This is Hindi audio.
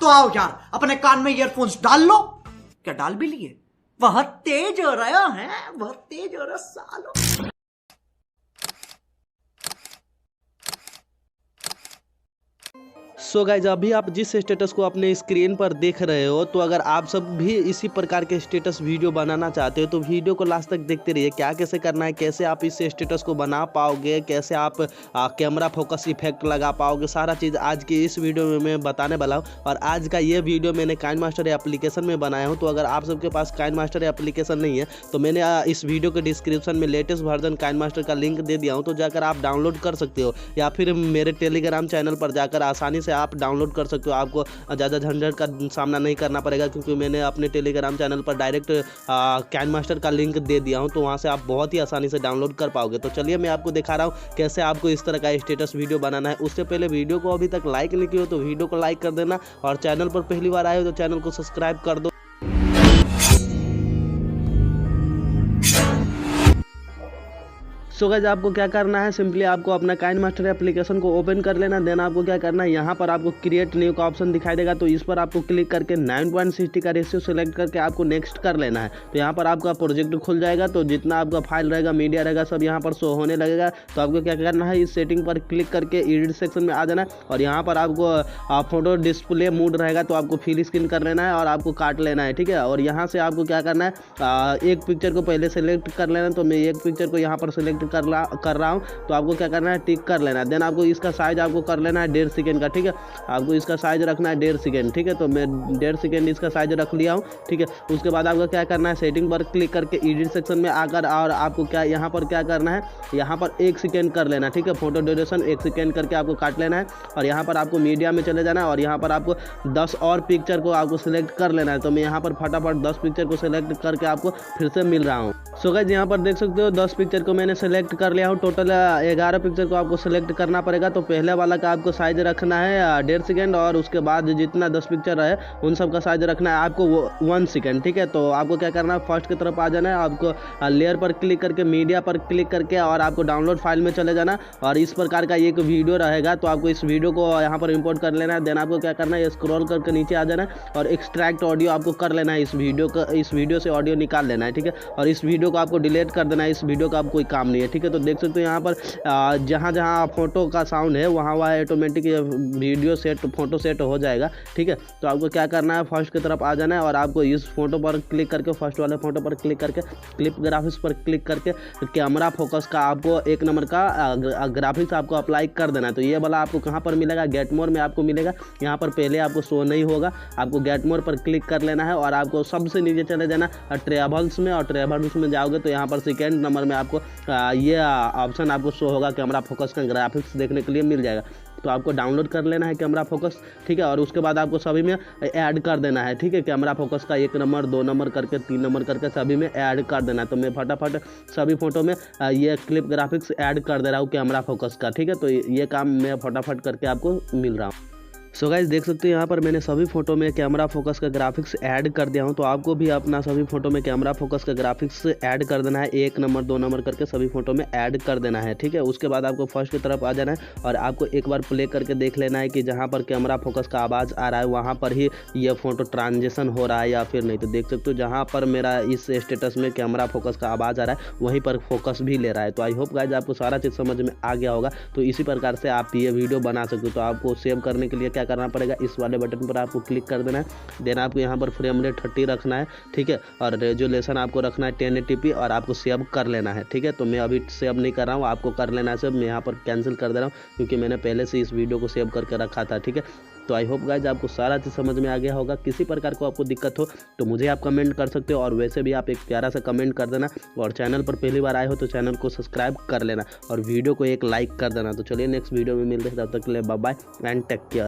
तो आओ यार, अपने कान में ईयरफोन्स डाल लो। क्या डाल भी लिए? बहुत तेज हो रहा है, बहुत तेज हो रहा सालो। सो गाइज, अभी आप जिस स्टेटस को अपने स्क्रीन पर देख रहे हो, तो अगर आप सब भी इसी प्रकार के स्टेटस वीडियो बनाना चाहते हो तो वीडियो को लास्ट तक देखते रहिए। क्या कैसे करना है, कैसे आप इस स्टेटस को बना पाओगे, कैसे आप कैमरा फोकस इफेक्ट लगा पाओगे, सारा चीज़ आज की इस वीडियो में मैं बताने वाला हूँ। और आज का ये वीडियो मैंने काइनमास्टर एप्लीकेशन में बनाया हूँ। तो अगर आप सबके पास काइनमास्टर एप्लीकेशन नहीं है तो मैंने इस वीडियो के डिस्क्रिप्शन में लेटेस्ट वर्जन काइनमास्टर का लिंक दे दिया हूँ, तो जाकर आप डाउनलोड कर सकते हो, या फिर मेरे टेलीग्राम चैनल पर जाकर आसानी से आप डाउनलोड कर सकते हो। आपको ज़्यादा झंझट का सामना नहीं करना पड़ेगा, क्योंकि मैंने अपने टेलीग्राम चैनल पर डायरेक्ट काइनमास्टर का लिंक दे दिया हूं, तो वहां से आप बहुत ही आसानी से डाउनलोड कर पाओगे। तो चलिए मैं आपको दिखा रहा हूं कैसे आपको इस तरह का स्टेटस वीडियो बनाना है। उससे पहले वीडियो को अभी तक लाइक नहीं किया हो तो वीडियो को लाइक कर देना, और चैनल पर पहली बार आए हो तो चैनल को सब्सक्राइब कर दो। सो गाइस, आपको क्या करना है, सिंपली आपको अपना काइनमास्टर एप्लीकेशन को ओपन कर लेना। देन आपको क्या करना है, यहाँ पर आपको क्रिएट न्यू का ऑप्शन दिखाई देगा, तो इस पर आपको क्लिक करके 9:60 का रेशियो सेलेक्ट करके आपको नेक्स्ट कर लेना है। तो यहाँ पर आपका प्रोजेक्ट खुल जाएगा, तो जितना आपका फाइल रहेगा, मीडिया रहेगा, सब यहाँ पर शो होने लगेगा। तो आपको क्या करना है, इस सेटिंग पर क्लिक करके एडिट सेक्शन में आ जाना है, और यहाँ पर आपको फोटो डिस्प्ले मूड रहेगा, तो आपको फिल स्क्रीन कर लेना है और आपको काट लेना है, ठीक है। और यहाँ से आपको क्या करना है, एक पिक्चर को पहले सेलेक्ट कर लेना है। तो मैं एक पिक्चर को यहाँ पर सेलेक्ट कर रहा हूँ, तो आपको क्या करना है, टिक कर लेना है। देन आपको इसका साइज आपको कर लेना है 1.5 सेकेंड का, ठीक है। आपको इसका साइज रखना है 1.5 सेकेंड, ठीक है। तो मैं 1.5 सेकेंड इसका साइज रख लिया हूँ, ठीक है। उसके बाद आपको क्या करना है, सेटिंग पर क्लिक करके एडिट सेक्शन में आकर, और आपको क्या यहाँ पर क्या करना है, यहाँ पर 1 सेकेंड कर लेना, ठीक है। फोटो ड्यूरेशन 1 सेकेंड करके आपको काट लेना है, और यहाँ पर आपको मीडिया में चले जाना है, और यहाँ पर आपको 10 और पिक्चर को आपको सिलेक्ट कर लेना है। तो मैं यहाँ पर फटाफट 10 पिक्चर को सिलेक्ट करके आपको फिर से मिल रहा हूँ। सो गाइस, यहाँ पर देख सकते हो 10 पिक्चर को मैंने सेलेक्ट कर लिया हूँ। टोटल 11 पिक्चर को आपको सेलेक्ट करना पड़ेगा। तो पहले वाला का आपको साइज रखना है 1.5 सेकेंड, और उसके बाद जितना 10 पिक्चर है उन सब का साइज रखना है आपको 1 सेकेंड, ठीक है। तो आपको क्या करना है, फर्स्ट की तरफ आ जाना है, आपको लेयर पर क्लिक करके, मीडिया पर क्लिक करके, और आपको डाउनलोड फाइल में चले जाना, और इस प्रकार का एक वीडियो रहेगा। तो आपको इस वीडियो को यहाँ पर इंपोर्ट कर लेना है। देन आपको क्या करना है, स्क्रॉल करके नीचे आ जाना है, और एक्सट्रैक्ट ऑडियो आपको कर लेना है। इस वीडियो से ऑडियो निकाल लेना है, ठीक है। और इस वीडियो को आपको डिलीट कर देना है, इस वीडियो का आपको कोई काम नहीं है, ठीक है। तो देख सकते हो यहाँ पर जहाँ जहाँ फोटो का साउंड है वहाँ ऑटोमेटिक वीडियो फोटो सेट हो जाएगा, ठीक है। तो आपको क्या करना है, फर्स्ट की तरफ आ जाना है, और आपको इस फोटो पर क्लिक करके, फर्स्ट वाले फोटो पर क्लिक करके, क्लिप ग्राफिक्स पर क्लिक करके कैमरा फोकस का आपको 1 नंबर का ग्राफिक्स आपको अप्लाई कर देना है। तो ये वाला आपको कहाँ पर मिलेगा, गेट मोर में आपको मिलेगा। यहाँ पर पहले आपको शो नहीं होगा, आपको गेट मोर पर क्लिक कर लेना है, और आपको सबसे नीचे चले जाना ट्रेवल्स में, और ट्रेवल्स में जाओगे तो यहाँ पर सेकेंड नंबर में आपको ये ऑप्शन आपको शो होगा, कैमरा फोकस का ग्राफिक्स देखने के लिए मिल जाएगा। तो आपको डाउनलोड कर लेना है कैमरा फोकस, ठीक है। और उसके बाद आपको सभी में ऐड कर देना है, ठीक है। कैमरा फोकस का 1 नंबर 2 नंबर करके 3 नंबर करके सभी में ऐड कर देना है। तो मैं फटाफट सभी फोटो में ये क्लिप ग्राफिक्स ऐड कर दे रहा हूँ कैमरा फोकस का, ठीक है। तो ये काम मैं फटाफट करके आपको मिल रहा हूँ। सो गाइस, देख सकते हो यहाँ पर मैंने सभी फोटो में कैमरा फोकस का ग्राफिक्स ऐड कर दिया हूँ। तो आपको भी अपना सभी फोटो में कैमरा फोकस का ग्राफिक्स ऐड कर देना है, 1 नंबर 2 नंबर करके सभी फोटो में ऐड कर देना है, ठीक है। उसके बाद आपको फर्स्ट की तरफ आ जाना है, और आपको एक बार प्ले करके देख लेना है कि जहाँ पर कैमरा फोकस का आवाज़ आ रहा है वहाँ पर ही ये फोटो ट्रांजिशन हो रहा है या फिर नहीं। तो देख सकते हो जहाँ पर मेरा इस स्टेटस में कैमरा फोकस का आवाज़ आ रहा है वहीं पर फोकस भी ले रहा है। तो आई होप गाइज आपको सारा चीज़ समझ में आ गया होगा। तो इसी प्रकार से आप ये वीडियो बना सकते हो। तो आपको सेव करने के लिए क्या करना पड़ेगा, इस वाले बटन पर आपको क्लिक कर देना है। देन आपको यहाँ पर फ्रेम रेट 30 रखना है, ठीक है। और रेजोल्यूशन आपको रखना है 1080p, और आपको सेव कर लेना है, ठीक है। तो मैं अभी सेव नहीं कर रहा हूँ, आपको कर लेना है सेव। मैं यहाँ पर कैंसिल कर दे रहा हूँ क्योंकि मैंने पहले से इस वीडियो को सेव करके रखा था, ठीक है। तो आई होप गाइज आपको सारा चीज़ समझ में आ गया होगा। किसी प्रकार को आपको दिक्कत हो तो मुझे आप कमेंट कर सकते हो, और वैसे भी आप एक प्यारा सा कमेंट कर देना, और चैनल पर पहली बार आए हो तो चैनल को सब्सक्राइब कर लेना, और वीडियो को एक लाइक कर देना। तो चलिए नेक्स्ट वीडियो में मिलते हैं, तब तक के लिए bye bye and take care.